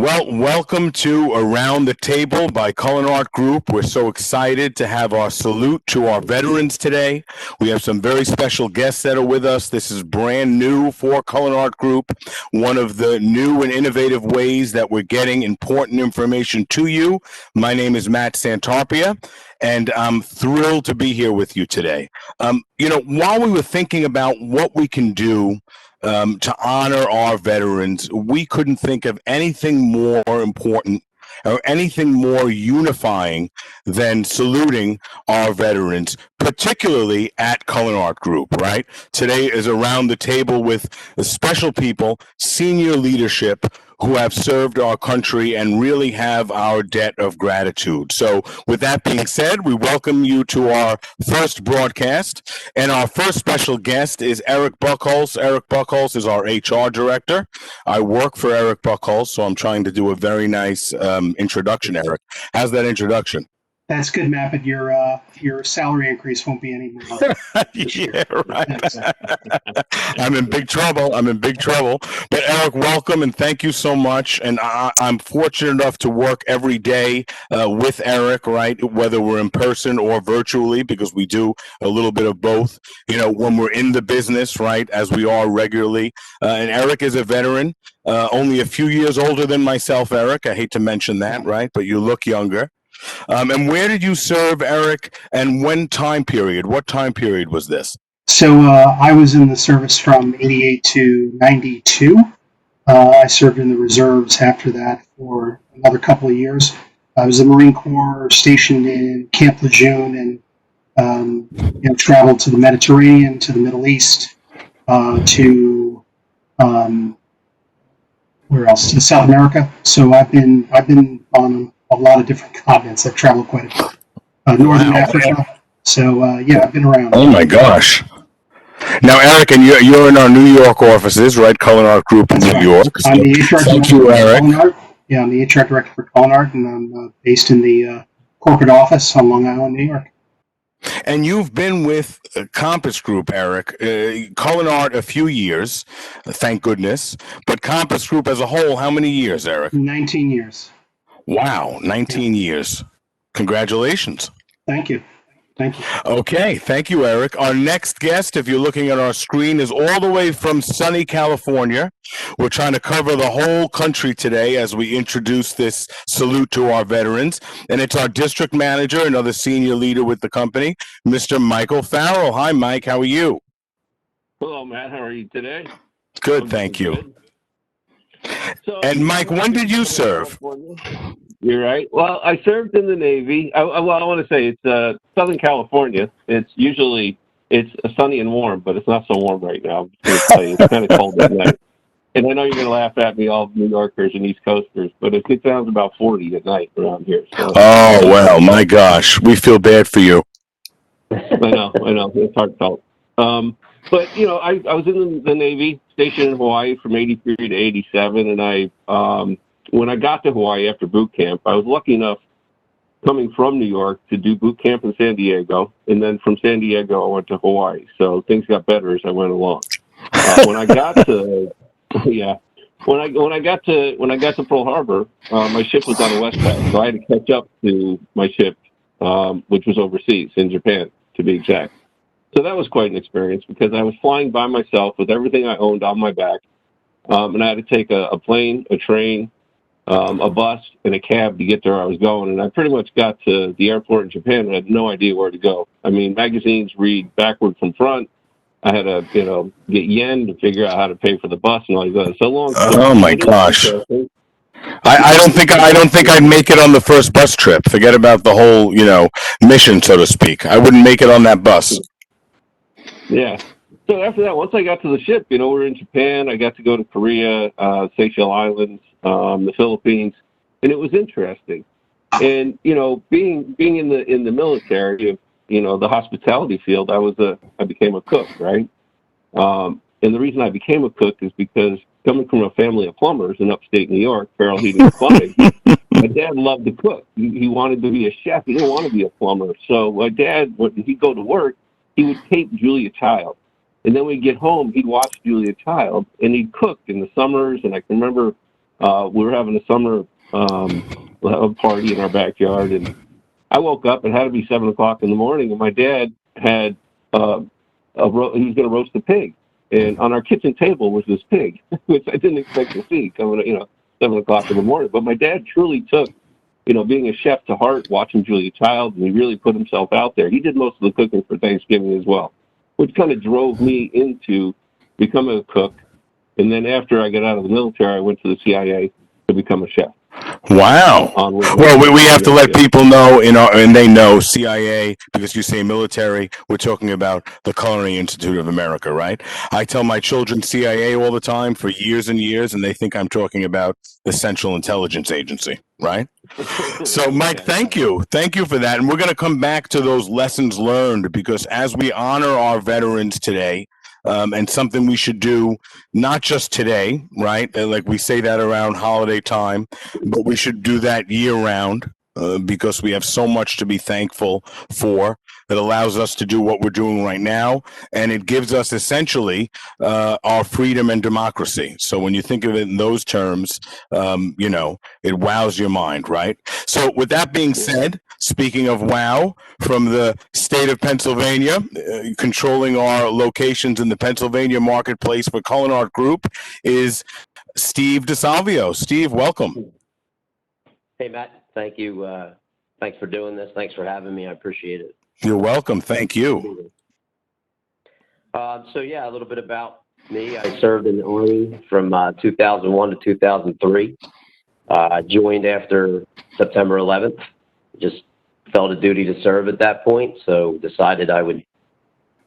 Well, welcome to Around the Table by CulinArt Group. We're so excited to have our salute to our veterans today. We have some very special guests that are with us. This is brand new for CulinArt Group. One of the new and innovative ways that we're getting important information to you. My name is Matt Santarpia, and I'm thrilled to be here with you today. While we were thinking about what we can do to honor our veterans, we couldn't think of anything more important or anything more unifying than saluting our veterans, particularly at CulinArt Group, right? Today is around the table with special people, senior leadership who have served our country and really have our debt of gratitude. So with that being said, we welcome you to our first broadcast. And our first special guest is Erik Buckholz. Erik Buckholz is our HR director. I work for Erik Buckholz, so I'm trying to do a very nice introduction, Erik. How's that introduction? That's good, Matt, but your salary increase won't be any more. Yeah, right. I'm in big trouble. But Erik, welcome and thank you so much. And I'm fortunate enough to work every day with Erik, right? Whether we're in person or virtually, because we do a little bit of both. When we're in the business, right, as we are regularly. And Erik is a veteran, only a few years older than myself, Erik. I hate to mention that, right? But you look younger. And where did you serve, Erik, and what time period was this? So I was in the service from 88 to 92. I served in the reserves after that for another couple of years. I was in the Marine Corps stationed in Camp Lejeune and traveled to the Mediterranean, to the Middle East, to where else? To South America. So I've been on a lot of different continents. I've traveled quite a bit. Northern Africa. So I've been around. Oh my gosh! Now, Erik, and you're in our New York offices, right? CulinArt Group in New York. I'm the HR director for CulinArt. Yeah, I'm the HR director for CulinArt, and I'm based in the corporate office on Long Island, New York. And you've been with Compass Group, Erik, CulinArt a few years, thank goodness. But Compass Group as a whole, how many years, Erik? 19 years. Wow, 19 years. Congratulations. Thank you. Okay, thank you, Erik. Our next guest, if you're looking at our screen, is all the way from sunny California. We're trying to cover the whole country today as we introduce this salute to our veterans. And it's our district manager, another senior leader with the company, Mr. Michael Farrell. Hi, Mike. How are you? Hello, Matt. How are you today? Good, thank you. Good. So, and Mike, when did you serve? You're right. Well, I served in the Navy. I want to say it's Southern California. It's sunny and warm, but it's not so warm right now. It's kind of cold at night. And I know you're going to laugh at me, all New Yorkers and East Coasters, but it gets down to about 40 at night around here. So. Oh, well, my gosh. We feel bad for you. I know. It's heartfelt. But, I was in the Navy, stationed in Hawaii from 83 to 87, and when I got to Hawaii after boot camp, I was lucky enough coming from New York to do boot camp in San Diego, and then from San Diego I went to Hawaii. So things got better as I went along. When I got to Pearl Harbor, my ship was on the west side, so I had to catch up to my ship, which was overseas in Japan, to be exact. So that was quite an experience because I was flying by myself with everything I owned on my back, and I had to take a plane, a train, a bus, and a cab to get to where I was going. And I pretty much got to the airport in Japan and had no idea where to go. I mean, magazines read backward from front. I had to, get yen to figure out how to pay for the bus and all that. So long. Oh my gosh. I don't think I'd make it on the first bus trip. Forget about the whole, mission, so to speak. I wouldn't make it on that bus. Yeah. So after that, once I got to the ship, we were in Japan. I got to go to Korea, Seychelles Islands, the Philippines, and it was interesting. And being in the military, the hospitality field, I became a cook, right? And the reason I became a cook is because coming from a family of plumbers in upstate New York, Farrell Heating and Plumbing, my dad loved to cook. He wanted to be a chef. He didn't want to be a plumber. So my dad, when he'd go to work, he would tape Julia Child. And then when he'd get home, he'd watch Julia Child, and he'd cook in the summers. And I can remember We were having a summer party in our backyard, and I woke up. It had to be 7 o'clock in the morning, and my dad had he was going to roast a pig, and on our kitchen table was this pig, which I didn't expect to see coming, 7 o'clock in the morning. But my dad truly took, being a chef to heart, watching Julia Childs, and he really put himself out there. He did most of the cooking for Thanksgiving as well, which kind of drove me into becoming a cook. And then after I got out of the military, I went to the CIA to become a chef. Wow. Well, we have to let people know, and they know CIA, because you say military, we're talking about the Culinary Institute of America, right? I tell my children CIA all the time for years and years, and they think I'm talking about the Central Intelligence Agency, right? So, Mike, thank you. Thank you for that. And we're going to come back to those lessons learned, because as we honor our veterans today, and something we should do not just today, right? Like we say that around holiday time, but we should do that year round, because we have so much to be thankful for that allows us to do what we're doing right now. And it gives us essentially our freedom and democracy. So when you think of it in those terms, it wows your mind, right? So with that being said, speaking of wow, from the state of Pennsylvania, controlling our locations in the Pennsylvania marketplace for CulinArt Group is Steve Disalvio. Steve, welcome. Hey, Matt. Thank you. Thanks for doing this. Thanks for having me. I appreciate it. You're welcome. Thank you. A little bit about me. I served in the Army from 2001 to 2003. I joined after September 11th. Just felt a duty to serve at that point, so decided I would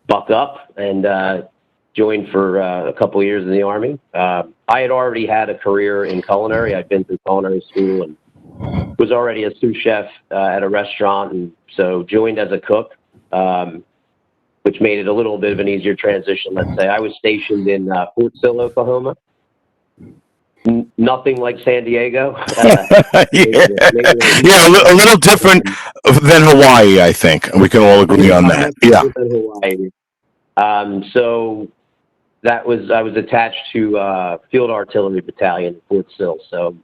buck up and joined for a couple of years in the Army. I had already had a career in culinary. I'd been through culinary school and was already a sous chef at a restaurant, and so joined as a cook, which made it a little bit of an easier transition, let's say. I was stationed in Fort Sill, Oklahoma. Nothing like San Diego. A little different than Hawaii, I think. We can all agree on that. Yeah. Hawaii. So I was attached to Field Artillery Battalion, Fort Sill. So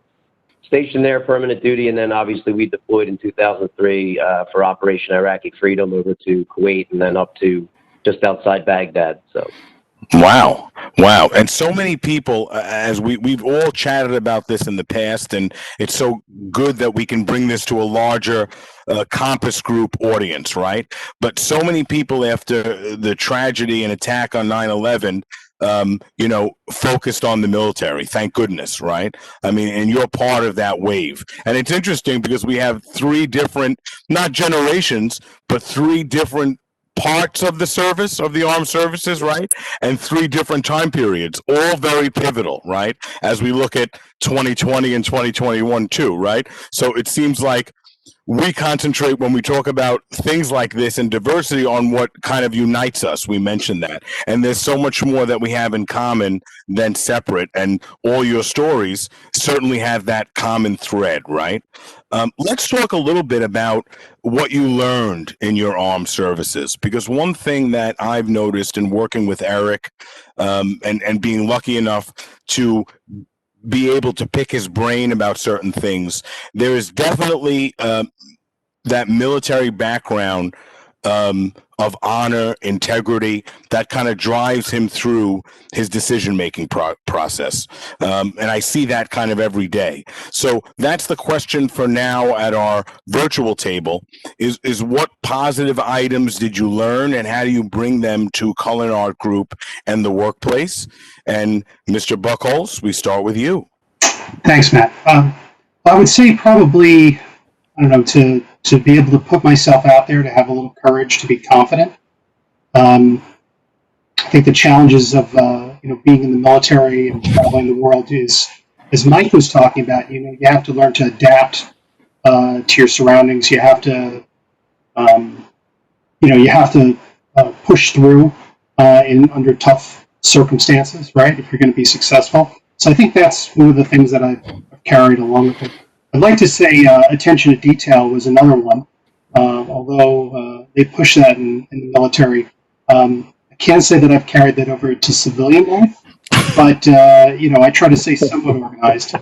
stationed there, permanent duty, and then obviously we deployed in 2003 for Operation Iraqi Freedom over to Kuwait and then up to just outside Baghdad. So. Wow. And so many people, as we've all chatted about this in the past, and it's so good that we can bring this to a larger Compass Group audience, right? But so many people after the tragedy and attack on 9/11, focused on the military. Thank goodness, right? I mean, and you're part of that wave. And it's interesting because we have three different, not generations, but three different parts of the service, of the armed services, right? And three different time periods, all very pivotal, right? As we look at 2020 and 2021 too, right? So it seems like we concentrate when we talk about things like this and diversity on what kind of unites us. We mentioned that. And there's so much more that we have in common than separate. And all your stories certainly have that common thread, right? Let's talk a little bit about what you learned in your armed services, because one thing that I've noticed in working with Erik, and being lucky enough to be able to pick his brain about certain things, there is definitely that military background of honor, integrity, that kind of drives him through his decision-making process. And I see that kind of every day. So that's the question for now at our virtual table is what positive items did you learn and how do you bring them to CulinArt Group and the workplace? And Mr. Buckholz, we start with you. Thanks, Matt. I would say probably, I don't know, to be able to put myself out there, to have a little courage, to be confident. I think the challenges of being in the military and traveling the world is, as Mike was talking about, you have to learn to adapt to your surroundings. You have to, push through under tough circumstances, right? If you're going to be successful. So I think that's one of the things that I've carried along with it. I'd like to say attention to detail was another one, although they push that in the military. I can't say that I've carried that over to civilian life, but I try to stay somewhat organized.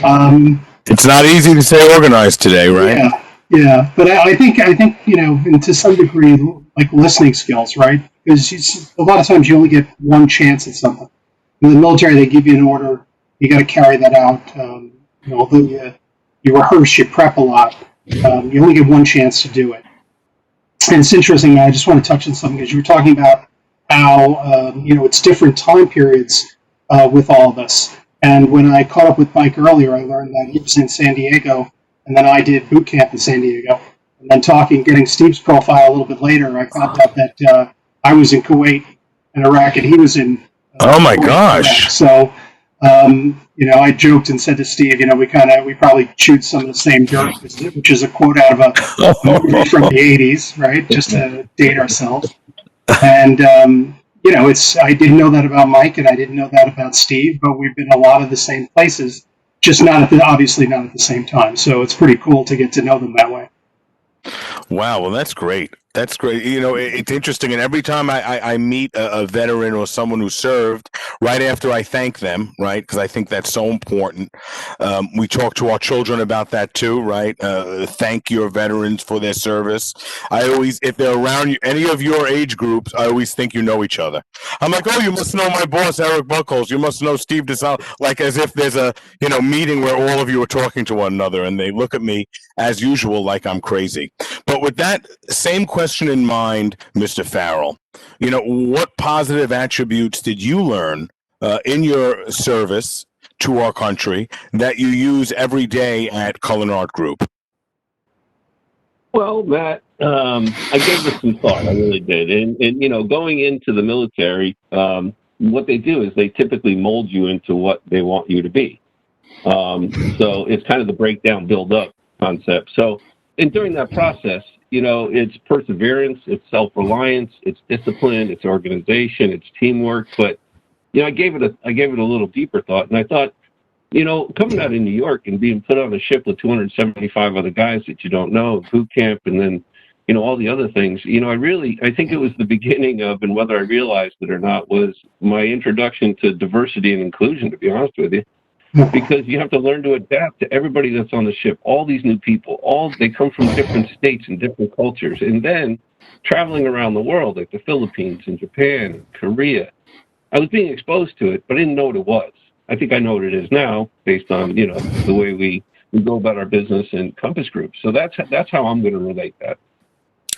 Um, It's not easy to stay organized today, right? yeah. But I think and to some degree, like listening skills, right? Because a lot of times you only get one chance at something. In the military, they give you an order, you got to carry that out. Although you rehearse, you prep a lot, you only get one chance to do it. And it's interesting. I just want to touch on something because you were talking about how it's different time periods with all of us. And when I caught up with Mike earlier, I learned that he was in San Diego, and then I did boot camp in San Diego. And then getting Steve's profile a little bit later, I found out that I was in Kuwait and Iraq, and he was in Oh my Kuwait and Iraq. gosh. So, I joked and said to Steve, we probably chewed some of the same dirt, which is a quote out of a movie from the '80s, right? Just to date ourselves. And I didn't know that about Mike, and I didn't know that about Steve, but we've been a lot of the same places, just obviously not at the same time. So it's pretty cool to get to know them that way. Wow, well, that's great. That's great. It's interesting. And every time I meet a veteran or someone who served, right after I thank them, right, because I think that's so important. We talk to our children about that too, right? Thank your veterans for their service. I always, if they're around you, any of your age groups, I always think you know each other. I'm like, oh, you must know my boss, Erik Buckholz. You must know Steve Disalvio. Like as if there's a meeting where all of you are talking to one another, and they look at me as usual like I'm crazy. But with that same question in mind, Mr. Farrell, what positive attributes did you learn in your service to our country that you use every day at CulinArt Group? Well, Matt, I gave this some thought. I really did. And going into the military, what they do is they typically mold you into what they want you to be. So it's kind of the breakdown, build up concept. So, and during that process, it's perseverance, it's self-reliance, it's discipline, it's organization, it's teamwork. But, I gave it a little deeper thought. And I thought, coming out of New York and being put on a ship with 275 other guys that you don't know, boot camp, and then, all the other things, I think it was the beginning of, and whether I realized it or not, was my introduction to diversity and inclusion, to be honest with you. Because you have to learn to adapt to everybody that's on the ship, all these new people, they come from different states and different cultures. And then traveling around the world, like the Philippines and Japan and Korea, I was being exposed to it, but I didn't know what it was. I think I know what it is now based on, the way we go about our business and Compass Group. So that's how I'm going to relate that.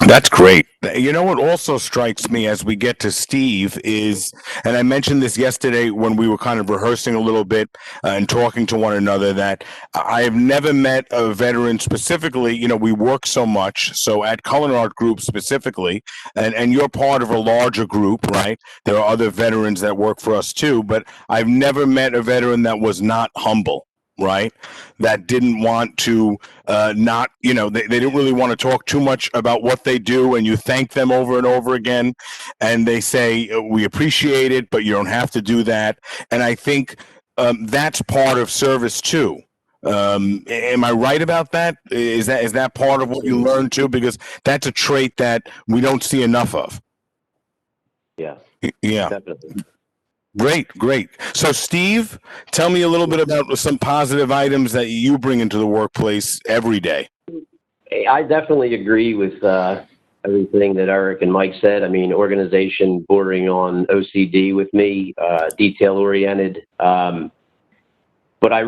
That's great. What also strikes me as we get to Steve is, and I mentioned this yesterday when we were kind of rehearsing a little bit and talking to one another, that I have never met a veteran specifically. We work so much. So at CulinArt Group specifically, and you're part of a larger group, right? There are other veterans that work for us too, but I've never met a veteran that was not humble. Right, that didn't want to they didn't really want to talk too much about what they do, and you thank them over and over again, and they say, we appreciate it, but you don't have to do that. And I think that's part of service too. Am I right about that? Is that part of what you learn too? Because that's a trait that we don't see enough of. Yeah, definitely. Great. So, Steve, tell me a little bit about some positive items that you bring into the workplace every day. I definitely agree with everything that Erik and Mike said. I mean, organization bordering on OCD with me, detail-oriented. But what I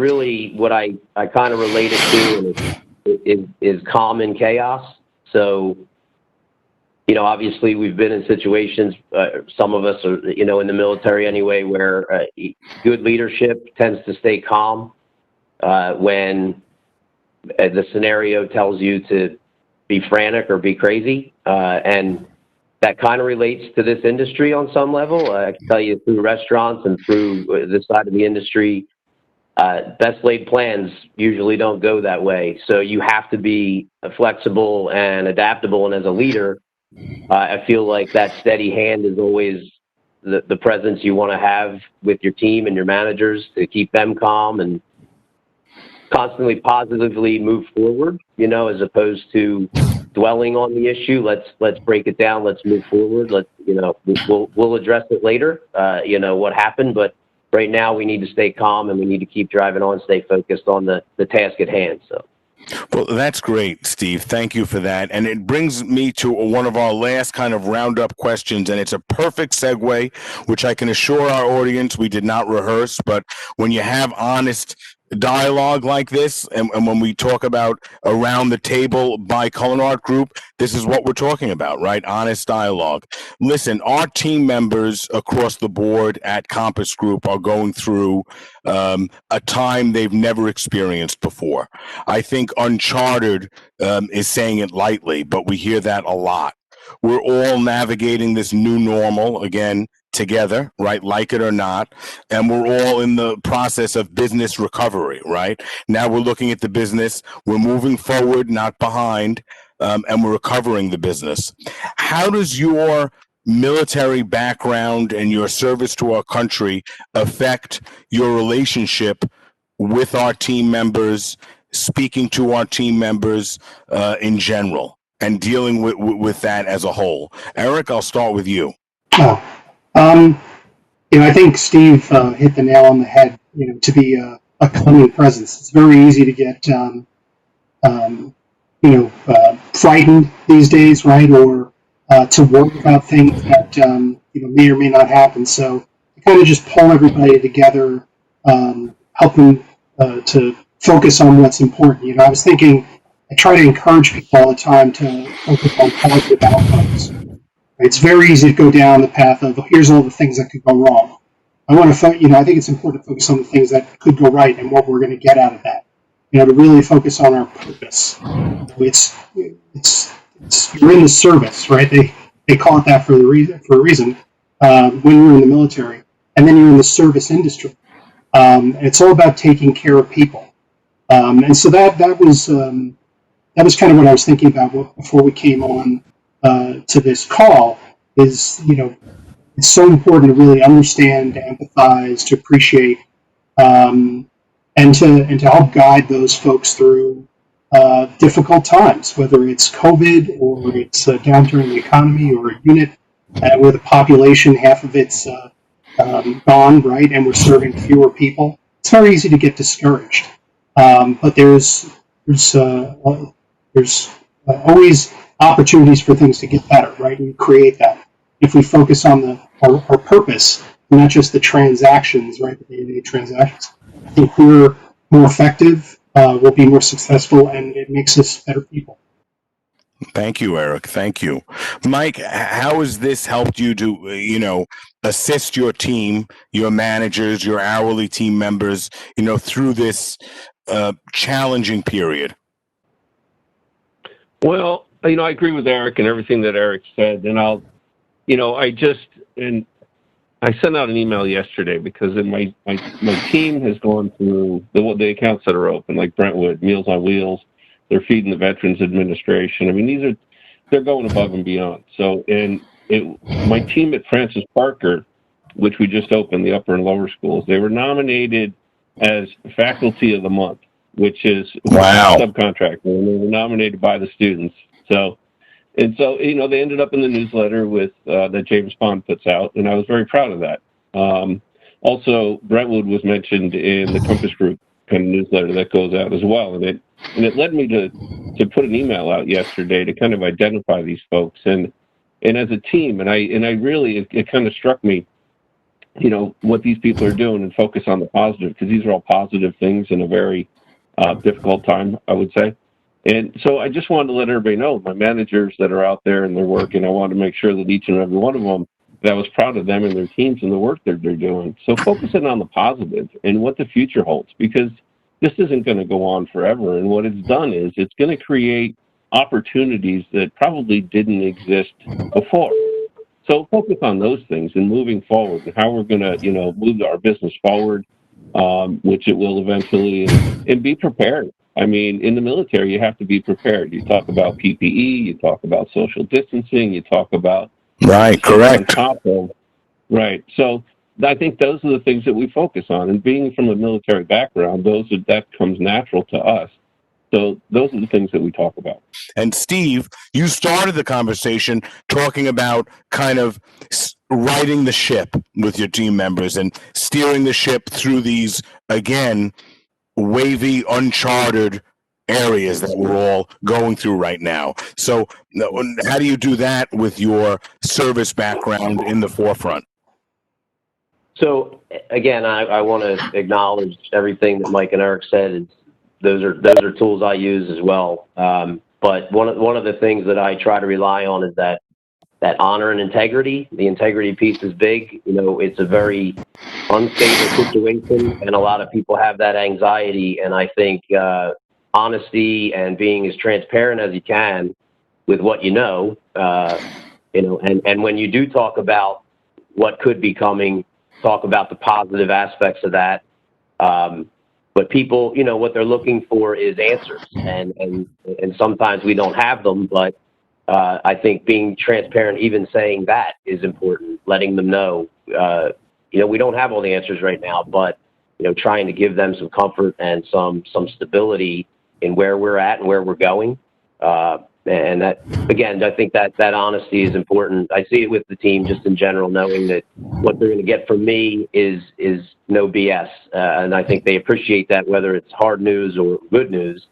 kind of relate it to is calm in chaos. So, obviously we've been in situations, some of us are, in the military anyway, where good leadership tends to stay calm when the scenario tells you to be frantic or be crazy. And that kind of relates to this industry on some level. I can tell you through restaurants and through this side of the industry, best laid plans usually don't go that way. So you have to be flexible and adaptable. And as a leader, I feel like that steady hand is always the presence you want to have with your team and your managers to keep them calm and constantly positively move forward, as opposed to dwelling on the issue. Let's break it down. Let's move forward. We'll address it later, what happened, but right now we need to stay calm and we need to keep driving on, stay focused on the task at hand. So. Well, that's great, Steve. Thank you for that. And it brings me to one of our last kind of roundup questions, and it's a perfect segue, which I can assure our audience we did not rehearse. But when you have honest dialogue like this, and when we talk about around the table by CulinArt Group, this is what we're talking about, right? Honest dialogue. Listen, our team members across the board at Compass Group are going through a time they've never experienced before. I think uncharted is saying it lightly, but we hear that a lot. We're all navigating this new normal again together, right? Like it or not. And we're all in the process of business recovery, right? Now we're looking at the business. We're moving forward, not behind, and we're recovering the business. How does your military background and your service to our country affect your relationship with our team members, speaking to our team members in general, and dealing with that as a whole? Erik, I'll start with you. Oh, I think Steve hit the nail on the head. To be a calming presence, it's very easy to get frightened these days, right? Or to worry about things that may or may not happen. So I kind of just pull everybody together, help them to focus on what's important. I was thinking, I try to encourage people all the time to focus on positive outcomes. It's very easy to go down the path of here's all the things that could go wrong. I want to, I think it's important to focus on the things that could go right and what we're going to get out of that. To really focus on our purpose. It's you're in the service, right? They call it that for a reason. When you're in the military, and then you're in the service industry, and it's all about taking care of people. And so that was kind of what I was thinking about before we came on to this call. Is it's so important to really understand, to empathize, to appreciate, and to help guide those folks through difficult times, whether it's COVID or it's a downturn in the economy or a unit where the population, half of it's gone, right, and we're serving fewer people. It's very easy to get discouraged, but there's always opportunities for things to get better, right? And create that. If we focus on our purpose, not just the transactions, right, the day-to-day transactions, I think we're more effective, we'll be more successful, and it makes us better people. Thank you, Erik. Thank you. Mike, how has this helped you to, assist your team, your managers, your hourly team members, through this challenging period? Well, I agree with Erik and everything that Erik said, and I sent out an email yesterday because my team has gone through the accounts that are open, like Brentwood, Meals on Wheels. They're feeding the Veterans Administration. I mean, they're going above and beyond. So, my team at Francis Parker, which we just opened, the upper and lower schools, they were nominated as Faculty of the Month, which is subcontractor, and they were nominated by the students. So they ended up in the newsletter that James Bond puts out, and I was very proud of that. Also, Brentwood was mentioned in the Compass Group kind of newsletter that goes out as well, and it led me to put an email out yesterday to kind of identify these folks and as a team, and I really it kind of struck me, what these people are doing and focus on the positive, because these are all positive things in a very difficult time, I would say. And so I just wanted to let everybody know, my managers that are out there and they're working, I wanted to make sure that each and every one of them, that I was proud of them and their teams and the work that they're doing. So focusing on the positive and what the future holds, because this isn't going to go on forever. And what it's done is it's going to create opportunities that probably didn't exist before. So focus on those things and moving forward and how we're going to, move our business forward, which it will eventually, and be prepared. I mean, in the military, you have to be prepared. You talk about PPE, you talk about social distancing, you talk about right, correct. On top of, right. So I think those are the things that we focus on. And being from a military background, that comes natural to us. So those are the things that we talk about. And Steve, you started the conversation talking about kind of righting the ship with your team members and steering the ship through these, again, wavy, uncharted areas that we're all going through right now. So how do you do that with your service background in the forefront? So again, I want to acknowledge everything that Mike and Erik said. Those are tools I use as well. But one of the things that I try to rely on is that honor and integrity. The integrity piece is big. You know, it's a very unstable situation, and a lot of people have that anxiety. And I think honesty and being as transparent as you can with what you know, and when you do talk about what could be coming, talk about the positive aspects of that. But people, you know, what they're looking for is answers, and sometimes we don't have them. But I think being transparent, even saying that, is important. Letting them know, you know, we don't have all the answers right now, but you know, trying to give them some comfort and some stability in where we're at and where we're going. And that, again, I think that honesty is important. I see it with the team just in general, knowing that what they're going to get from me is no BS. And I think they appreciate that, whether it's hard news or good news.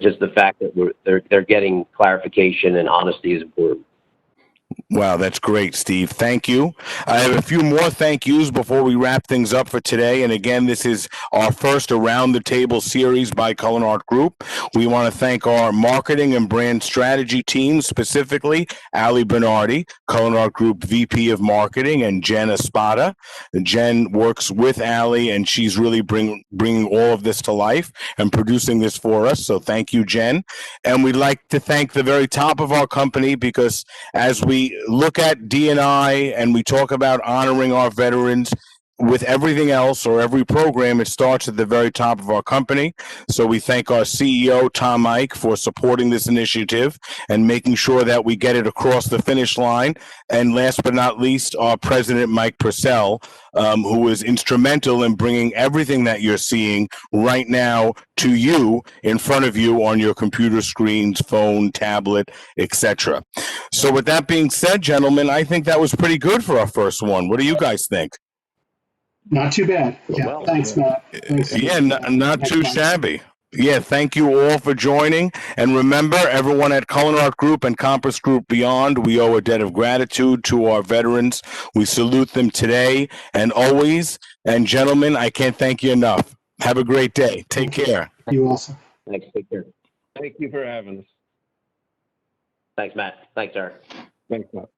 Just the fact that they're getting clarification and honesty is important. Wow, that's great, Steve. Thank you. I have a few more thank yous before we wrap things up for today. And again, this is our first Around the Table series by CulinArt Group. We want to thank our marketing and brand strategy team, specifically Ali Bernardi, CulinArt Group VP of Marketing, and Jen Espada. Jen works with Ali, and she's really bringing all of this to life and producing this for us. So thank you, Jen. And we'd like to thank the very top of our company, because as we look at D&I and we talk about honoring our veterans, with everything else or every program, it starts at the very top of our company. So we thank our CEO, Tom Ike, for supporting this initiative and making sure that we get it across the finish line. And last but not least, our president, Mike Purcell, who was instrumental in bringing everything that you're seeing right now to you, in front of you on your computer screens, phone, tablet, etc. So with that being said, gentlemen, I think that was pretty good for our first one. What do you guys think? Not too bad. Yeah, Well, thanks, Matt. Thanks. Yeah, not Next too time. shabby. Yeah, thank you all for joining. And remember, everyone at CulinArt Group and Compass Group Beyond, we owe a debt of gratitude to our veterans. We salute them today and always. And gentlemen, I can't thank you enough. Have a great day. Take care. You also. thanks. Take care. Thank you for having us. Thanks, Matt. Thanks, Erik. Thanks, Matt.